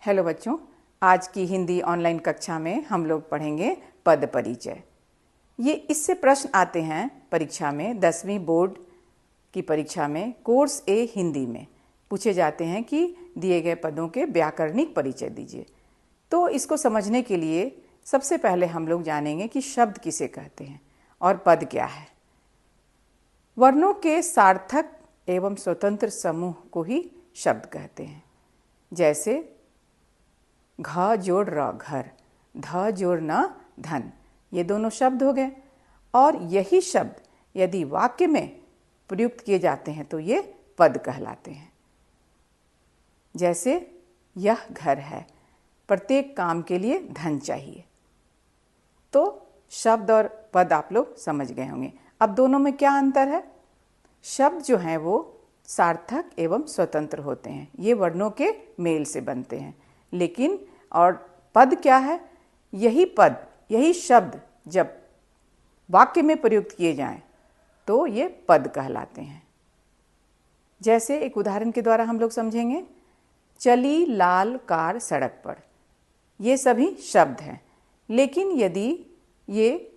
Hello बच्चों, आज की हिंदी ऑनलाइन कक्षा में हम लोग पढ़ेंगे पद परिचय। ये इससे प्रश्न आते हैं परीक्षा में, 10वीं बोर्ड की परीक्षा में कोर्स ए हिंदी में पूछे जाते हैं कि दिए गए पदों के व्याकरणिक परिचय दीजिए। तो इसको समझने के लिए सबसे पहले हम लोग जानेंगे कि शब्द किसे कहते हैं और पद क्या है। वर्णों के सार्थक एवं स्वतंत्र समूह को ही शब्द कहते हैं। जैसे घ जोड़ र घर, ध जोड़ न धन, ये दोनों शब्द हो गए। और यही शब्द यदि वाक्य में प्रयुक्त किए जाते हैं तो ये पद कहलाते हैं। जैसे यह घर है, प्रत्येक काम के लिए धन चाहिए। तो शब्द और पद आप लोग समझ गए होंगे। अब दोनों में क्या अंतर है? शब्द जो हैं वो सार्थक एवं स्वतंत्र होते हैं, ये वर्णों के मेल से बनते हैं। लेकिन और पद क्या है? यही पद, यही शब्द जब वाक्य में प्रयुक्त किए जाएं तो ये पद कहलाते हैं। जैसे एक उदाहरण के द्वारा हम लोग समझेंगे, चली लाल कार सड़क पर, ये सभी शब्द हैं। लेकिन यदि ये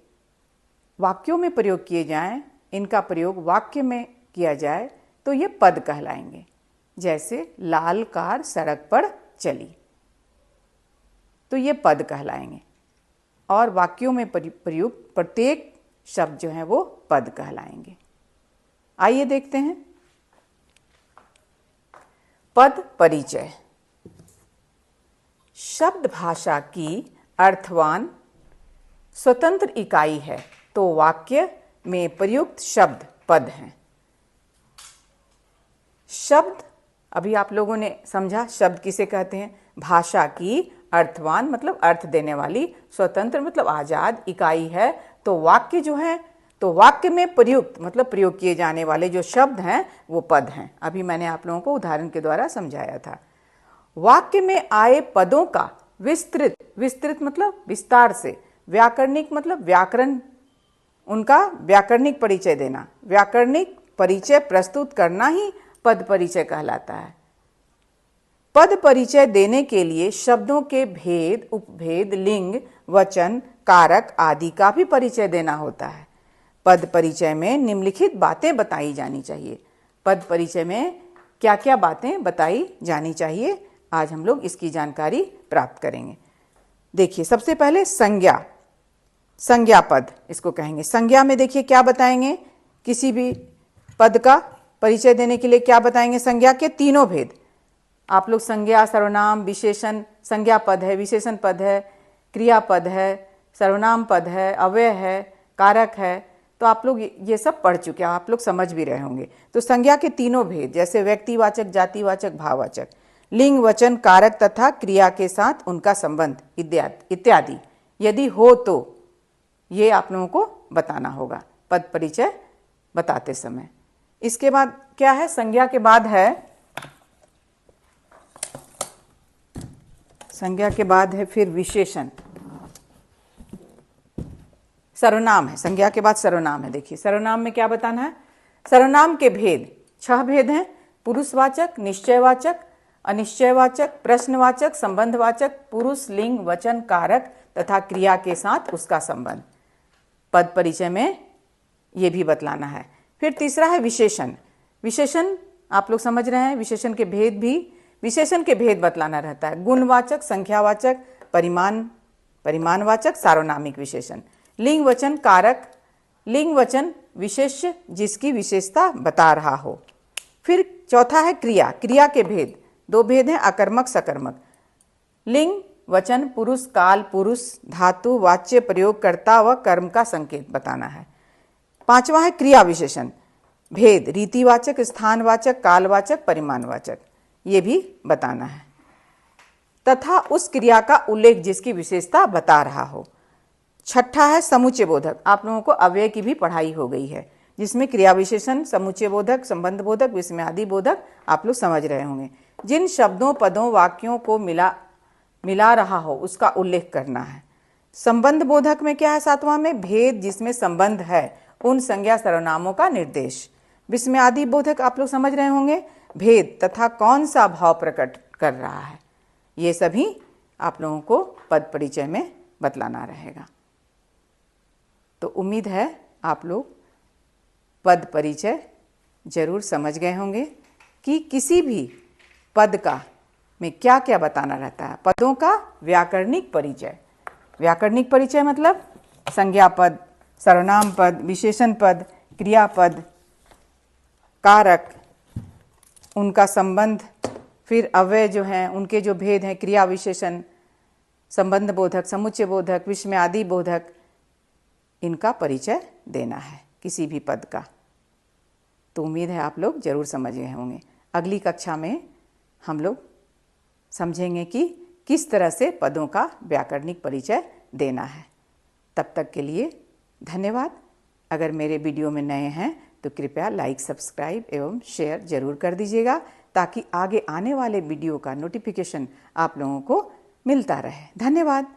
वाक्यों में प्रयोग किए जाएं, इनका प्रयोग वाक्य में किया जाए तो ये पद कहलाएंगे। जैसे लाल कार सड़क पर चली, तो ये पद कहलाएंगे। और वाक्यों में प्रयुक्त प्रत्येक शब्द जो है वो पद कहलाएंगे। आइए देखते हैं पद परिचय। शब्द भाषा की अर्थवान स्वतंत्र इकाई है, तो वाक्य में प्रयुक्त शब्द पद हैं। शब्द, अभी आप लोगों ने समझा शब्द किसे कहते हैं। भाषा की अर्थवान मतलब अर्थ देने वाली, स्वतंत्र मतलब आजाद इकाई है, तो वाक्य जो है, तो वाक्य में प्रयुक्त मतलब प्रयोग किए जाने वाले जो शब्द हैं वो पद हैं। अभी मैंने आप लोगों को उदाहरण के द्वारा समझाया था। वाक्य में आए पदों का विस्तृत मतलब विस्तार से, व्याकरणिक मतलब व्याकरण, उनका व्याकरणिक परिचय देना, व्याकरणिक परिचय प्रस्तुत करना ही पद परिचय कहलाता है। पद परिचय देने के लिए शब्दों के भेद, उपभेद, लिंग, वचन, कारक आदि का भी परिचय देना होता है। पद परिचय में निम्नलिखित बातें बताई जानी चाहिए। पद परिचय में क्या क्या बातें बताई जानी चाहिए, आज हम लोग इसकी जानकारी प्राप्त करेंगे। देखिए, सबसे पहले संज्ञा, संज्ञा पद इसको कहेंगे। संज्ञा में देखिए क्या बताएंगे, किसी भी पद का परिचय देने के लिए क्या बताएंगे। संज्ञा के तीनों भेद आप लोग, संज्ञा, सर्वनाम, विशेषण, संज्ञा पद है, विशेषण पद है, क्रियापद है, सर्वनाम पद है, अव्यय है, कारक है। तो आप लोग ये सब पढ़ चुके हैं, आप लोग समझ भी रहे होंगे। तो संज्ञा के तीनों भेद, जैसे व्यक्तिवाचक, जातिवाचक, भाववाचक, लिंग, वचन, कारक तथा क्रिया के साथ उनका संबंध इत्यादि यदि हो तो ये आप लोगों को बताना होगा पद परिचय बताते समय। इसके बाद क्या है? संज्ञा के बाद है, संज्ञा के बाद है फिर विशेषण, सर्वनाम है। संज्ञा के बाद सर्वनाम है। देखिए सर्वनाम में क्या बताना है। सर्वनाम के भेद 6 भेद हैं। पुरुषवाचक, निश्चयवाचक, अनिश्चयवाचक, प्रश्नवाचक, संबंधवाचक, पुरुष, लिंग, वचन, कारक तथा क्रिया के साथ उसका संबंध। पद परिचय में ये भी बतलाना है। फिर तीसरा है विशेषण। विशेषण आप लोग समझ रहे हैं, विशेषण के भेद भी, विशेषण के भेद बतलाना रहता है। गुणवाचक, संख्यावाचक, परिमाणवाचक, सार्वनामिक विशेषण। लिंग, वचन, कारक, लिंग, वचन विशेष्य जिसकी विशेषता बता रहा हो। फिर चौथा है क्रिया। क्रिया के भेद 2 भेद हैं, अकर्मक, सकर्मक। लिंग, वचन, पुरुष, काल, पुरुष, धातु, वाच्य, प्रयोगकर्ता व कर्म का संकेत बताना है। 5वां है क्रिया विशेषण भेद, रीतिवाचक, स्थानवाचक, कालवाचक, परिमाणवाचक, ये भी बताना है, तथा उस क्रिया का उल्लेख जिसकी विशेषता बता रहा हो। 6ठा है समुच्चय बोधक। आप लोगों को अव्यय की भी पढ़ाई हो गई है, जिसमें क्रिया विशेषण, समुच्चय बोधक, संबंध बोधक, विस्मयादि बोधक आप लोग समझ रहे होंगे। जिन शब्दों, पदों, वाक्यों को मिला रहा हो उसका उल्लेख करना है। संबंध बोधक में क्या है? 7वां में भेद जिसमें संबंध है, उन संज्ञा सर्वनामों का निर्देश। विस्मयादि बोधक आप लोग समझ रहे होंगे, भेद तथा कौन सा भाव प्रकट कर रहा है। ये सभी आप लोगों को पद परिचय में बतलाना रहेगा। तो उम्मीद है आप लोग पद परिचय जरूर समझ गए होंगे कि किसी भी पद का में क्या क्या बताना रहता है। पदों का व्याकरणिक परिचय, व्याकरणिक परिचय मतलब संज्ञा पद, सर्वनाम पद, विशेषण पद, क्रियापद, कारक, उनका संबंध, फिर अव्यय जो हैं उनके जो भेद हैं, क्रिया विशेषण, संबंध बोधक, समुच्चय बोधक, विस्मय आदि बोधक, इनका परिचय देना है किसी भी पद का। तो उम्मीद है आप लोग जरूर समझ गए होंगे। अगली कक्षा में हम लोग समझेंगे कि किस तरह से पदों का व्याकरणिक परिचय देना है। तब तक के लिए धन्यवाद। अगर मेरे वीडियो में नए हैं तो कृपया लाइक, सब्सक्राइब एवं शेयर जरूर कर दीजिएगा ताकि आगे आने वाले वीडियो का नोटिफिकेशन आप लोगों को मिलता रहे। धन्यवाद।